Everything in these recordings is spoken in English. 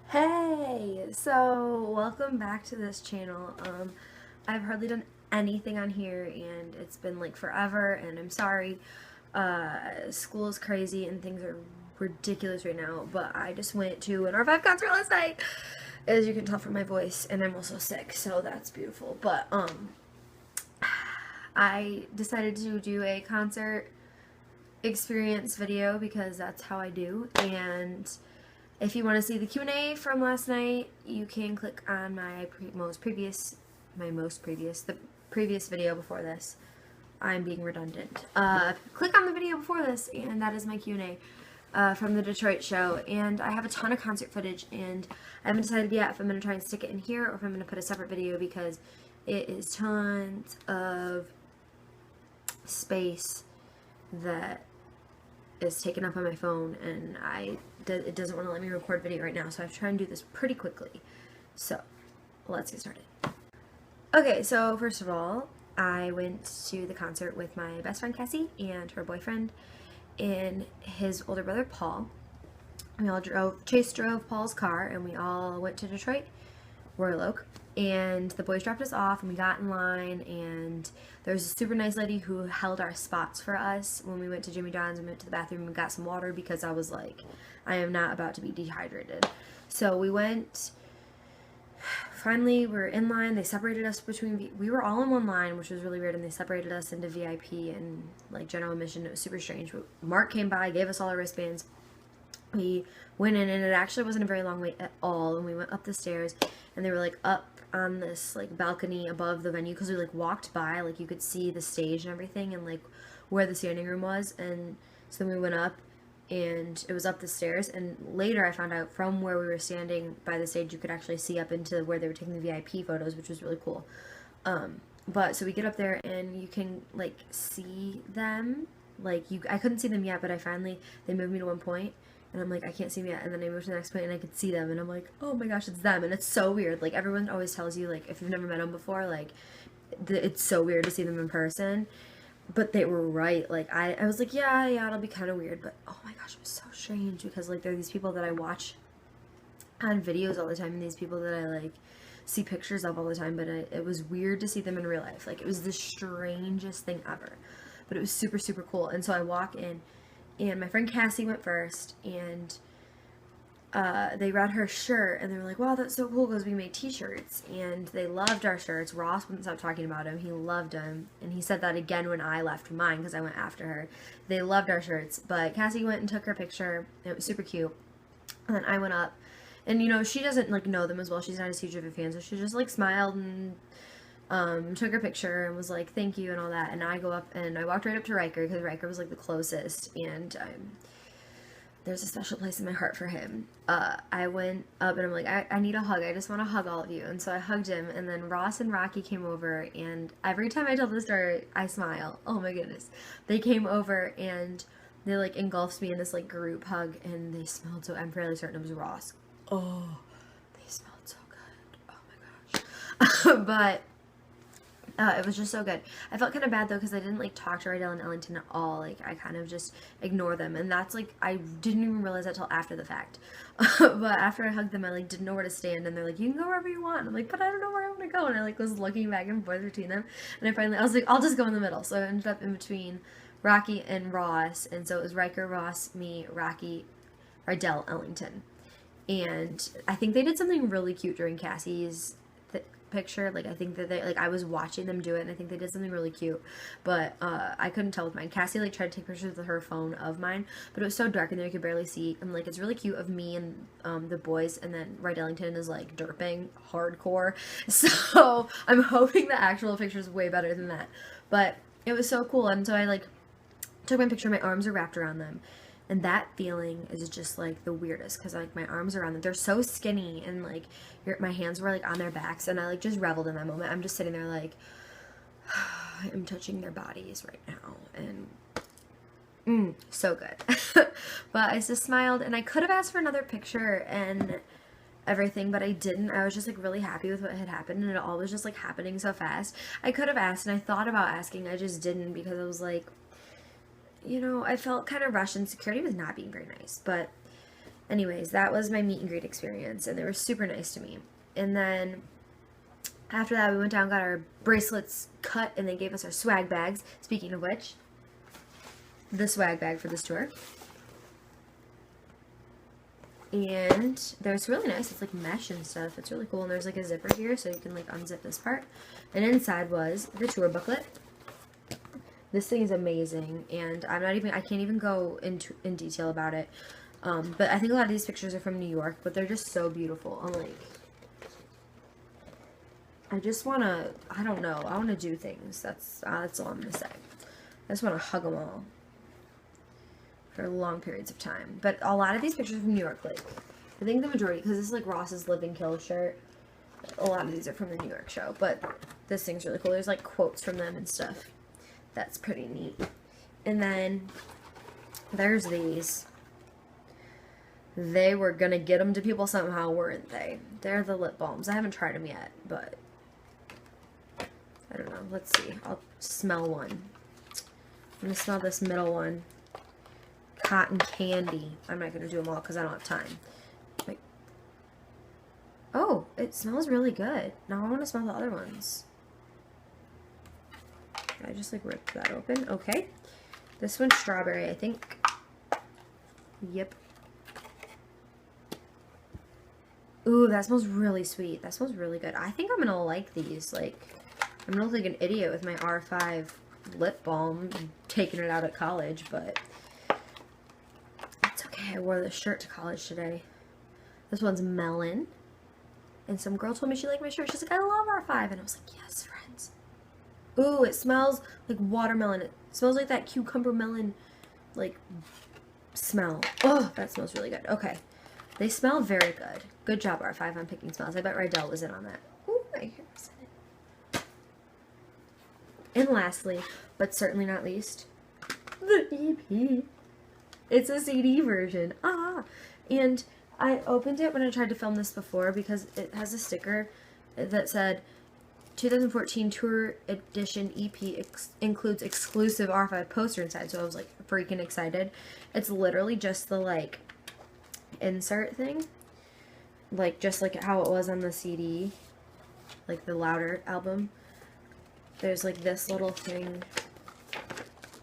Hey, so welcome back to this channel. I've hardly done anything on here and it's been like forever and I'm sorry. School is crazy and things are ridiculous right now, but I just went to an R5 concert last night, as you can tell from my voice, and I'm also sick, so that's beautiful. But I decided to do a concert experience video because that's how I do, and if you want to see the Q&A from last night, you can click on my previous video before this. I'm being redundant. Click on the video before this, and that is my Q&A from the Detroit show. And I have a ton of concert footage, and I haven't decided yet if I'm going to try and stick it in here or if I'm going to put a separate video because it is tons of space that is taken up on my phone, and it doesn't want to let me record video right now, so I have to try and do this pretty quickly. So let's get started. Okay, so first of all, I went to the concert with my best friend Cassie and her boyfriend and his older brother Paul. We all Chase drove Paul's car, and we all went to Detroit, Royal Oak, and the boys dropped us off and we got in line, and there was a super nice lady who held our spots for us when we went to Jimmy John's. We went to the bathroom and got some water because I was like, I am not about to be dehydrated. So we went, finally we're in line. They separated us we were all in one line, which was really weird, and they separated us into VIP and like general admission. It was super strange. Mark came by, gave us all our wristbands. We went in, and it actually wasn't a very long wait at all, and we went up the stairs, and they were like up on this like balcony above the venue, because we like walked by, like you could see the stage and everything and like where the standing room was. And so then we went up, and it was up the stairs, and later I found out from where we were standing by the stage you could actually see up into where they were taking the VIP photos, which was really cool. But so we get up there and you can like see them, like I couldn't see them yet, but they moved me to one point and I'm like, I can't see them yet, and then I moved to the next point and I could see them, and I'm like, oh my gosh, it's them. And it's so weird. Like everyone always tells you, like if you've never met them before, like it's so weird to see them in person, but they were right. Like I was like, yeah, it'll be kind of weird, but oh my gosh, it was so strange because like they're these people that I watch on videos all the time, and these people that I like see pictures of all the time, but it was weird to see them in real life. Like it was the strangest thing ever, but it was super, super cool. And so I walk in, and my friend Cassie went first, and they read her shirt, and they were like, wow, that's so cool because we made t-shirts, and they loved our shirts. Ross wouldn't stop talking about him. He loved them, and he said that again when I left mine because I went after her. They loved our shirts, but Cassie went and took her picture. It was super cute. And then I went up, and you know, she doesn't like know them as well. She's not as huge of a fan, so she just like smiled and took her picture and was like, thank you and all that. And I go up, and I walked right up to Riker because Riker was like the closest, and there's a special place in my heart for him. I went up and I'm like, I need a hug. I just want to hug all of you. And so I hugged him, and then Ross and Rocky came over, and every time I tell this story, I smile. Oh my goodness. They came over and they like engulfed me in this like group hug, and they smelled I'm fairly certain it was Ross. Oh, they smelled so good. Oh my gosh. But it was just so good. I felt kind of bad though because I didn't like talk to Rydell and Ellington at all. Like I kind of just ignored them, and that's like I didn't even realize that till after the fact. But after I hugged them, I like didn't know where to stand, and they're like, "You can go wherever you want." I'm like, "But I don't know where I want to go," and I like was looking back and forth between them, and I was like, "I'll just go in the middle." So I ended up in between Rocky and Ross, and so it was Riker, Ross, me, Rocky, Rydell, Ellington, and I think they did something really cute during Cassie's picture. Like I think that I was watching them do it, and I think they did something really cute, but I couldn't tell with mine. Cassie like tried to take pictures with her phone of mine, but it was so dark in there you could barely see, and like it's really cute of me and the boys, and then Ellington is like derping hardcore, so I'm hoping the actual picture is way better than that. But it was so cool, and so I like took my picture. My arms are wrapped around them, and that feeling is just like the weirdest because like my arms are around them. They're so skinny, and like my hands were like on their backs, and I like just reveled in that moment. I'm just sitting there like I'm touching their bodies right now, and so good. But I just smiled, and I could have asked for another picture and everything, but I didn't. I was just like really happy with what had happened, and it all was just like happening so fast. I could have asked, and I thought about asking. I just didn't because I was like, you know, I felt kind of rushed, and security was not being very nice, but anyways, that was my meet and greet experience, and they were super nice to me. And then after that, we went down, got our bracelets cut, and they gave us our swag bags. Speaking of which, the swag bag for this tour. And it's really nice. It's like mesh and stuff. It's really cool. And there's like a zipper here, so you can like unzip this part. And inside was the tour booklet. This thing is amazing, and I can't even go in detail about it. But I think a lot of these pictures are from New York, but they're just so beautiful. I'm like, I just wanna, I don't know, I wanna do things. That's all I'm gonna say. I just wanna hug them all for long periods of time. But a lot of these pictures are from New York, like, I think the majority, because this is like Ross's Live and Kill shirt. A lot of these are from the New York show, but this thing's really cool. There's like quotes from them and stuff. That's pretty neat. And then there's these. They were gonna get them to people somehow, weren't they? They're the lip balms. I haven't tried them yet, but I don't know. Let's see. I'll smell one. I'm gonna smell this middle one. Cotton candy. I'm not gonna do them all because I don't have time. Like, oh, it smells really good. Now I want to smell the other ones. I just like ripped that open. Okay. This one's strawberry, I think. Yep. Ooh, that smells really sweet. That smells really good. I think I'm gonna like these. Like, I'm gonna look like an idiot with my R5 lip balm, taking it out at college, but it's okay. I wore this shirt to college today. This one's melon. And some girl told me she liked my shirt. She's like, I love R5. And I was like, yes, friends. Ooh, it smells like watermelon. It smells like that cucumber melon, like, smell. Oh, that smells really good. Okay. They smell very good. Good job, R5, on picking smells. I bet Rydell was in on that. Ooh, my hair was in it. And lastly, but certainly not least, the EP. It's a CD version. And I opened it when I tried to film this before because it has a sticker that said 2014 Tour Edition EP includes exclusive R5 poster inside. So I was like freaking excited. It's literally just the like insert thing, like just like how it was on the CD, like the Louder album. There's like this little thing,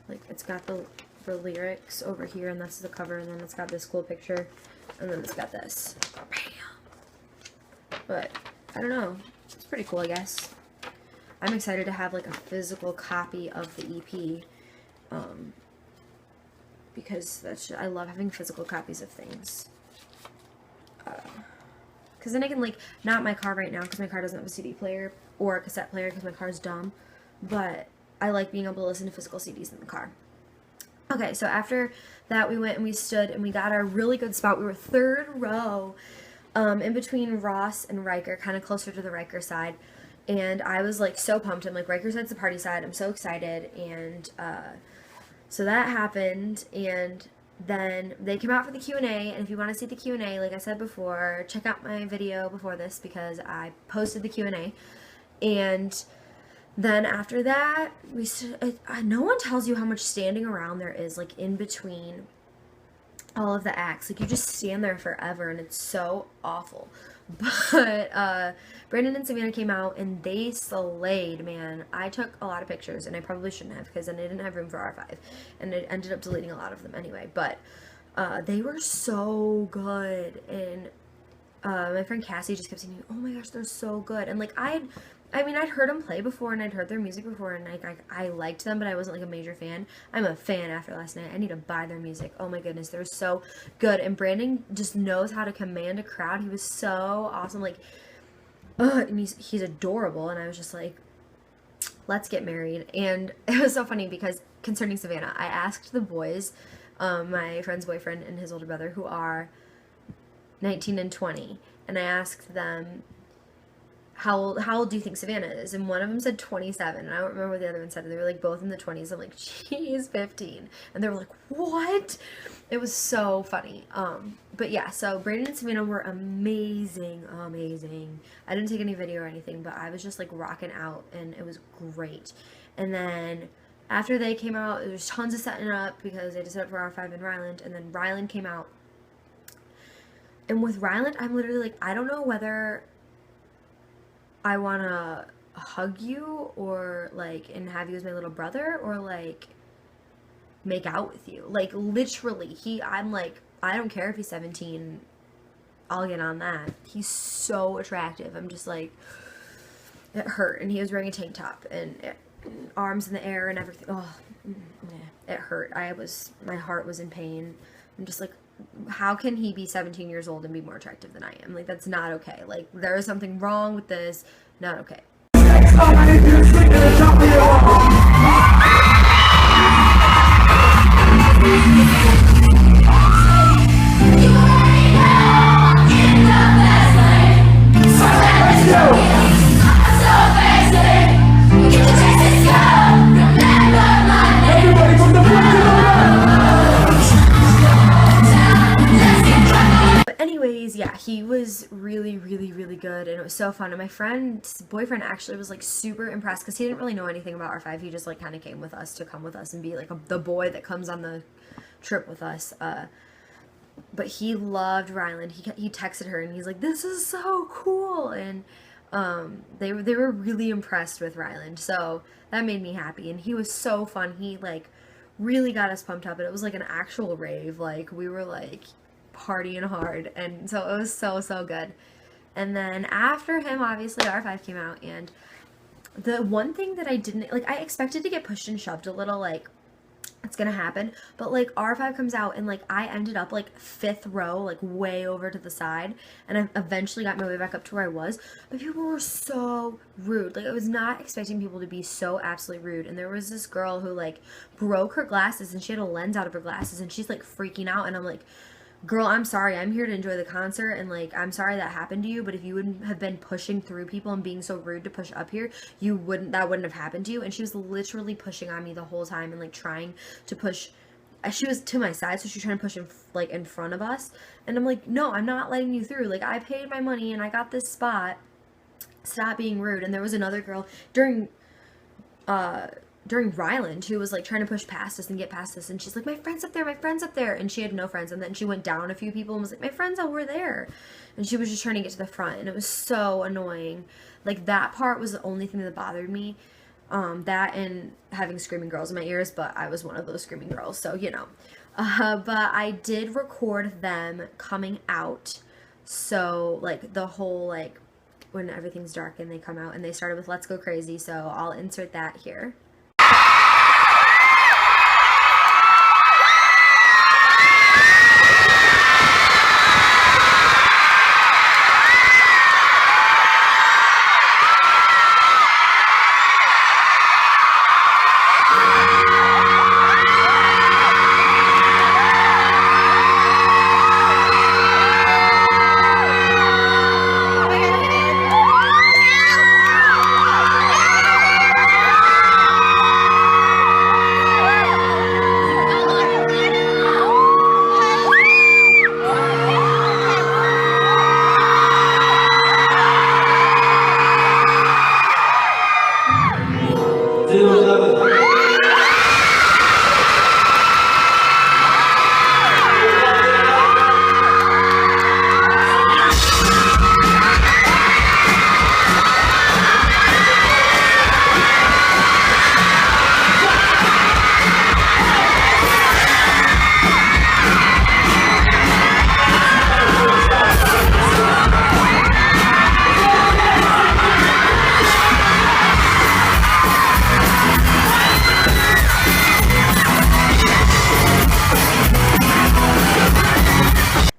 like it's got the lyrics over here, and that's the cover, and then it's got this cool picture, and then it's got this. Bam! But I don't know, it's pretty cool, I guess. I'm excited to have like a physical copy of the EP, because I love having physical copies of things. Because then I can, like, not my car right now because my car doesn't have a CD player or a cassette player because my car's dumb. But I like being able to listen to physical CDs in the car. Okay, so after that we went and we stood and we got our really good spot. We were third row in between Ross and Riker, kind of closer to the Riker side. And I was, like, so pumped. I'm like, Riker side's the party side. I'm so excited. And so that happened, and then they came out for the Q&A, and if you want to see the Q&A, like I said before, check out my video before this because I posted the Q&A. And then after that, no one tells you how much standing around there is, like, in between all of the acts. Like, you just stand there forever, and it's so awful. But Brandon and Savannah came out, and they slayed, man. I took a lot of pictures, and I probably shouldn't have, because then I didn't have room for R5, and I ended up deleting a lot of them anyway. But they were so good, and my friend Cassie just kept saying, oh my gosh, they're so good. And like I'd heard them play before, and I'd heard their music before, and I liked them, but I wasn't like a major fan. I'm a fan after last night. I need to buy their music. Oh my goodness, they're so good. And Brandon just knows how to command a crowd. He was so awesome. Like, and he's adorable. And I was just like, let's get married. And it was so funny because concerning Savannah, I asked the boys, my friend's boyfriend and his older brother, who are 19 and 20, and I asked them, how old do you think Savannah is? And one of them said 27, and I don't remember what the other one said. They were like both in the 20s. I'm like, she's 15. And they were like, what? It was so funny. But yeah, so Brandon and Savannah were amazing. I didn't take any video or anything, but I was just like rocking out, and it was great. And then after they came out, there was tons of setting up because they had to set up for R5 and Ryland, and then Ryland came out. And with Ryland, I'm literally like, I don't know whether I want to hug you or like and have you as my little brother or like make out with you. Like literally, I'm like, I don't care if he's 17. I'll get on that. He's so attractive. I'm just like, it hurt. And he was wearing a tank top and arms in the air and everything. Oh, yeah, it hurt. My heart was in pain. I'm just like, how can he be 17 years old and be more attractive than I am? Like, that's not okay. Like, there is something wrong with this. Not okay. Yeah, he was really, really, really good, and it was so fun. And my friend's boyfriend actually was like super impressed because he didn't really know anything about R5. He just like kind of came with us to come with us and be like the boy that comes on the trip with us. But he loved Ryland. He texted her and he's like, "This is so cool," and they were really impressed with Ryland. So that made me happy, and he was so fun. He like really got us pumped up, and it was like an actual rave. Like we were like partying hard, and so it was so good. And then after him, obviously R5 came out, and the one thing that I didn't like, I expected to get pushed and shoved a little, like it's gonna happen, but like R5 comes out and like I ended up like 5th row, like way over to the side, and I eventually got my way back up to where I was. But people were so rude. Like I was not expecting people to be so absolutely rude. And there was this girl who like broke her glasses, and she had a lens out of her glasses, and she's like freaking out, and I'm like, girl, I'm sorry, I'm here to enjoy the concert, and like I'm sorry that happened to you, but if you wouldn't have been pushing through people and being so rude to push up here, that wouldn't have happened to you. And she was literally pushing on me the whole time and like trying to push. She was to my side, so she was trying to push in front of us, and I'm like, no, I'm not letting you through. Like I paid my money and I got this spot. Stop being rude. And there was another girl during Ryland who was like trying to push past us and get past us, and she's like, my friend's up there, and she had no friends. And then she went down a few people and was like, my friend's over there, and she was just trying to get to the front, and it was so annoying. Like that part was the only thing that bothered me, that and having screaming girls in my ears, but I was one of those screaming girls, so you know. But I did record them coming out, so like the whole like when everything's dark and they come out, and they started with Let's Go Crazy, so I'll insert that here.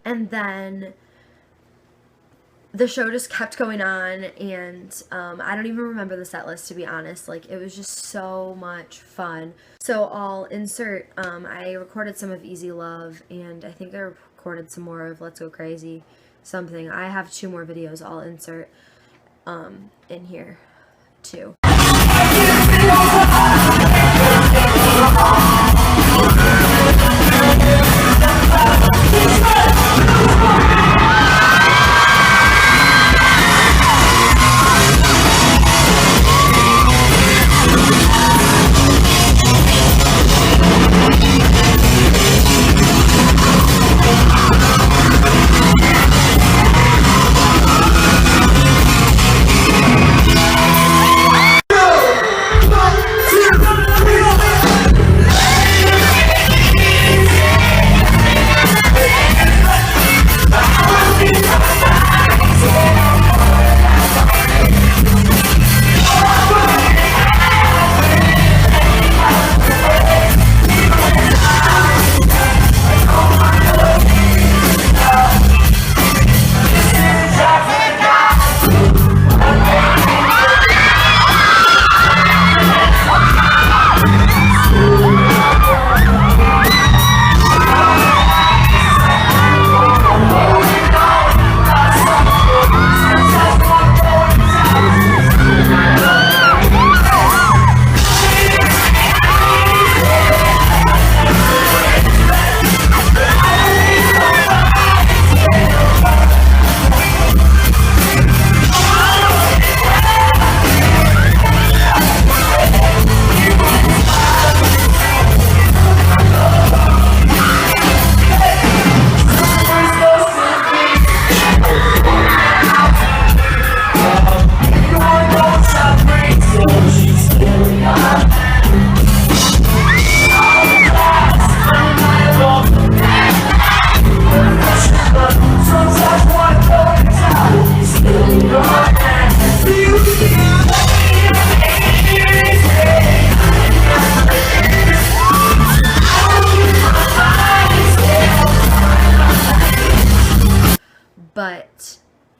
And then the show just kept going on, and I don't even remember the set list, to be honest. Like, it was just so much fun. So I'll insert, I recorded some of Easy Love, and I think I recorded some more of Let's Go Crazy, something. I have 2 more videos I'll insert in here, too.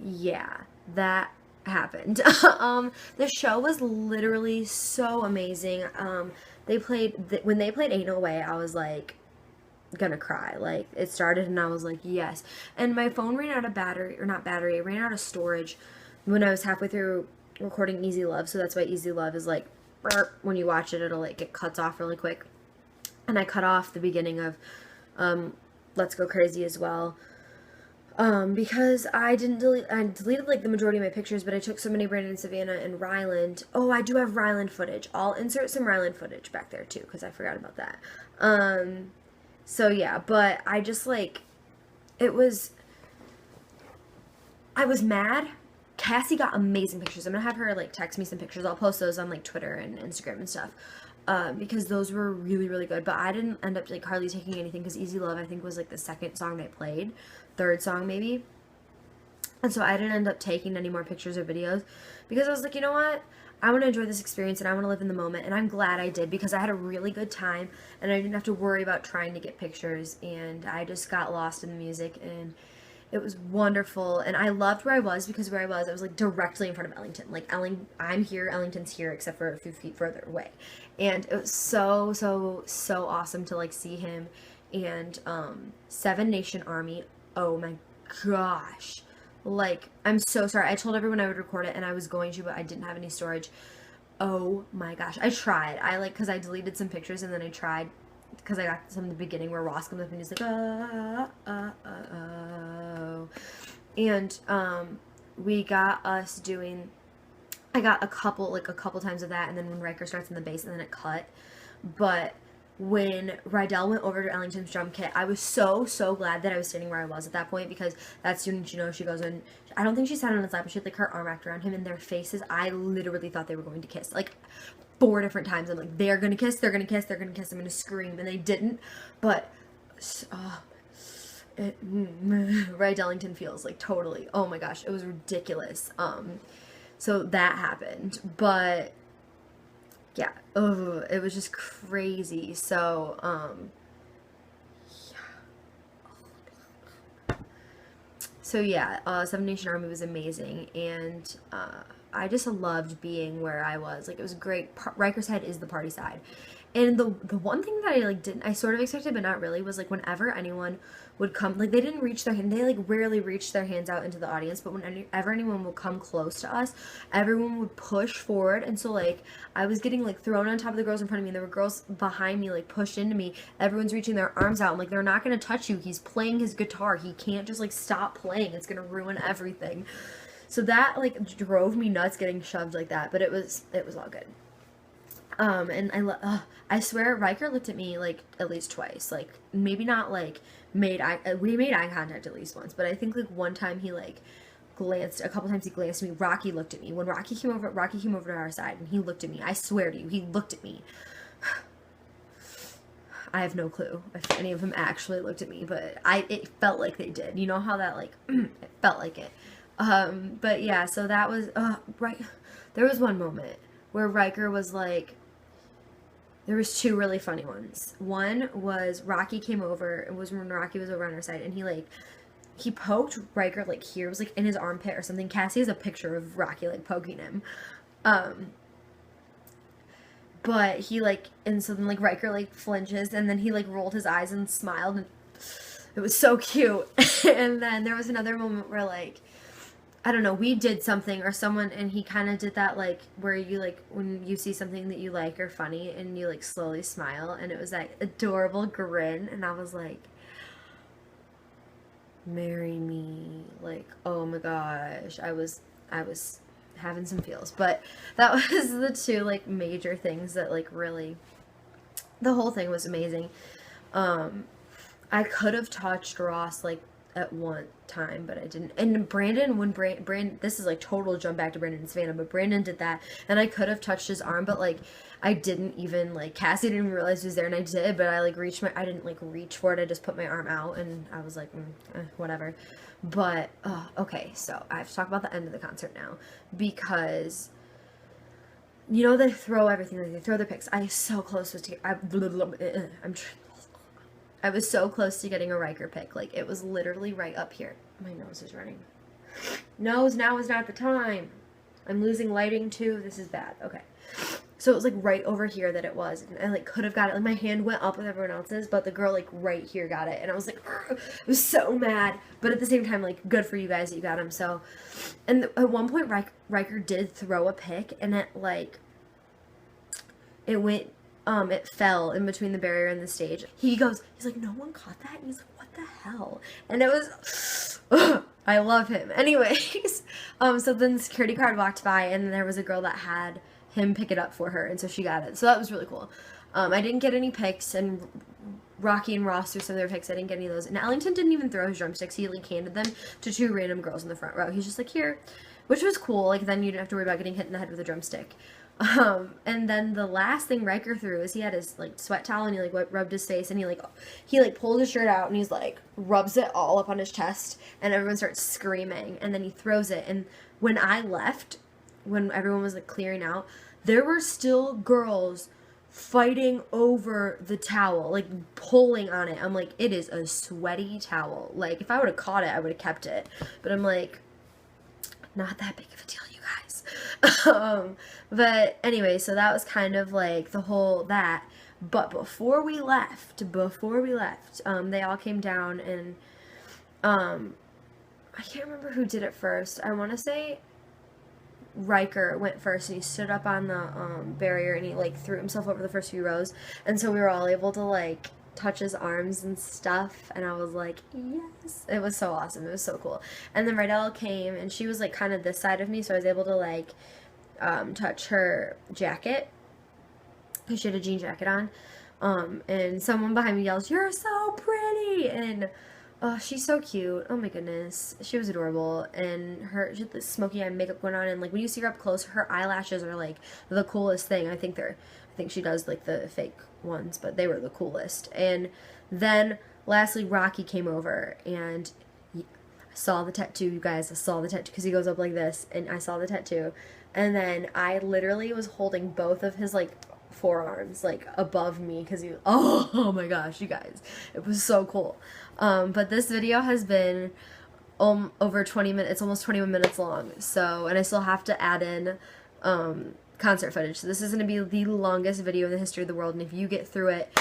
yeah, that happened. The show was literally so amazing. They played when they played Ain't No Way, I was like gonna cry. Like, it started and I was like, yes. And my phone ran out of battery, or not battery, it ran out of storage when I was halfway through recording Easy Love. So that's why Easy Love is like, when you watch it, it'll like get cuts off really quick. And I cut off the beginning of Let's Go Crazy as well. Because I deleted like the majority of my pictures, but I took so many Brandon, Savannah, and Ryland. Oh, I do have Ryland footage. I'll insert some Ryland footage back there too, because I forgot about that. So yeah, but I just like, I was mad. Cassie got amazing pictures. I'm gonna have her like text me some pictures. I'll post those on like Twitter and Instagram and stuff. Because those were really, really good. But I didn't end up like hardly taking anything because Easy Love, I think, was like the second song they played, third song maybe. And so I didn't end up taking any more pictures or videos because I was like, you know what? I want to enjoy this experience and I want to live in the moment. And I'm glad I did because I had a really good time and I didn't have to worry about trying to get pictures. And I just got lost in the music and it was wonderful. And I loved where I was because where I was like directly in front of Ellington. Like, I'm here, Ellington's here, except for a few feet further away. And it was so, so, so awesome to like see him. And Seven Nation Army, oh my gosh. Like, I'm so sorry. I told everyone I would record it and I was going to, but I didn't have any storage. Oh my gosh. I tried. Because I deleted some pictures and then I tried, because I got some in the beginning where Ross comes up and he's like, oh. And we got us doing, I got a couple times of that, and then when Riker starts in the bass and then it cut. But when Rydell went over to Ellington's drum kit, I was so, so glad that I was standing where I was at that point, because that student, you know, she goes in, I don't think she sat on his lap, but she had like her arm wrapped around him, and their faces, I literally thought they were going to kiss, like 4 different times. I'm like, they're gonna kiss, they're gonna kiss, they're gonna kiss, I'm gonna scream, and they didn't. But Rydell Ellington feels like totally, oh my gosh, it was ridiculous. So that happened, but yeah, it was just crazy. So, Seven Nation Army was amazing, and I just loved being where I was. Like, it was great. Riker's Head is the party side. And the one thing that I sort of expected, but not really, was like whenever anyone would come, like, they didn't reach their hand, they like rarely reached their hands out into the audience, but whenever anyone would come close to us, everyone would push forward. And so like, I was getting like thrown on top of the girls in front of me, and there were girls behind me like pushed into me. Everyone's reaching their arms out. I'm like, they're not gonna touch you. He's playing his guitar. He can't just like stop playing. It's gonna ruin everything. So that like drove me nuts getting shoved like that, but it was all good. And I swear Riker looked at me like at least twice, like maybe not like we made eye contact at least once, but I think like one time he like glanced, a couple times he glanced at me. Rocky looked at me. When Rocky came over to our side and he looked at me. I swear to you, he looked at me. I have no clue if any of them actually looked at me, but it felt like they did. You know how that like, it felt like it. But yeah, so that was, right. There was one moment where Riker was like, there was 2 really funny ones. One was Rocky came over, it was when Rocky was over on our side, and he poked Riker like here, it was like in his armpit or something. Cassie has a picture of Rocky like poking him. But he like, and so then like Riker like flinches, and then he like rolled his eyes and smiled, and it was so cute. And then there was another moment where like, I don't know, we did something or someone, and he kind of did that like where you like when you see something that you like or funny and you like slowly smile, and it was that adorable grin, and I was like, marry me, like, oh my gosh, I was having some feels. But that was the 2 like major things that like really, the whole thing was amazing. I could have touched Ross like at one time, but I didn't. And Brandon, when Brandon, this is like total jump back to Brandon and Savannah, but Brandon did that, and I could have touched his arm, but like I didn't even, like, Cassie didn't even realize he was there, and I did, but I like I didn't like reach for it, I just put my arm out, and I was like, whatever. But okay, so I have to talk about the end of the concert now, because you know, they throw everything, like they throw their picks. I was so close to I was so close to getting a Riker pick. Like, it was literally right up here. My nose is running. knows now is not the time. I'm losing lighting too. This is bad. Okay. So it was like right over here that it was, and I like could have got it. Like my hand went up with everyone else's, but the girl like right here got it, and I was like, I was so mad. But at the same time, like, good for you guys that you got him. So, and at one point, Riker did throw a pick, and it like, it went, it fell in between the barrier and the stage. He's like, no one caught that, and he's like, what the hell? And it was, I love him. Anyways, so then the security guard walked by, and there was a girl that had him pick it up for her, and so she got it. So that was really cool. I didn't get any picks, and Rocky and Ross threw some of their picks. I didn't get any of those. And Ellington didn't even throw his drumsticks. He like handed them to 2 random girls in the front row. He's just like, here, which was cool. Like, then you didn't have to worry about getting hit in the head with a drumstick. And then the last thing Riker threw is he had his like sweat towel, and he like rubbed his face, and he pulled his shirt out, and he's like rubs it all up on his chest, and everyone starts screaming, and then he throws it. And when I left, when everyone was like clearing out, there were still girls fighting over the towel, like pulling on it. I'm like, it is a sweaty towel. Like, if I would have caught it, I would have kept it. But I'm like, not that big of a deal, you guys. But anyway, so that was kind of like the whole that. But before we left, they all came down, and I can't remember who did it first. I want to say Riker went first, and he stood up on the barrier, and he like threw himself over the first few rows, and so we were all able to like touch his arms and stuff, and I was like, yes. It was so awesome. It was so cool. And then Rydell came, and she was like kind of this side of me, so I was able to like touch her jacket, because she had a jean jacket on, and someone behind me yells, "You're so pretty!" And oh, she's so cute. Oh my goodness. She was adorable. And she had this smoky eye makeup going on, and like when you see her up close, her eyelashes are like the coolest thing. I think she does like the fake ones, but they were the coolest. And then lastly, Rocky came over, and I saw the tattoo, you guys. I saw the tattoo, because he goes up like this, and I saw the tattoo. And then I literally was holding both of his like forearms like above me, because oh my gosh, you guys, it was so cool. But this video has been over 20 minutes. It's almost 21 minutes long, so, and I still have to add in concert footage, so this is going to be the longest video in the history of the world, and if you get through it,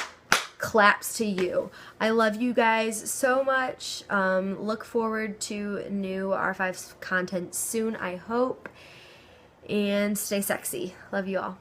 claps to you. I love you guys so much. Look forward to new R5 content soon, I hope, and stay sexy. Love you all.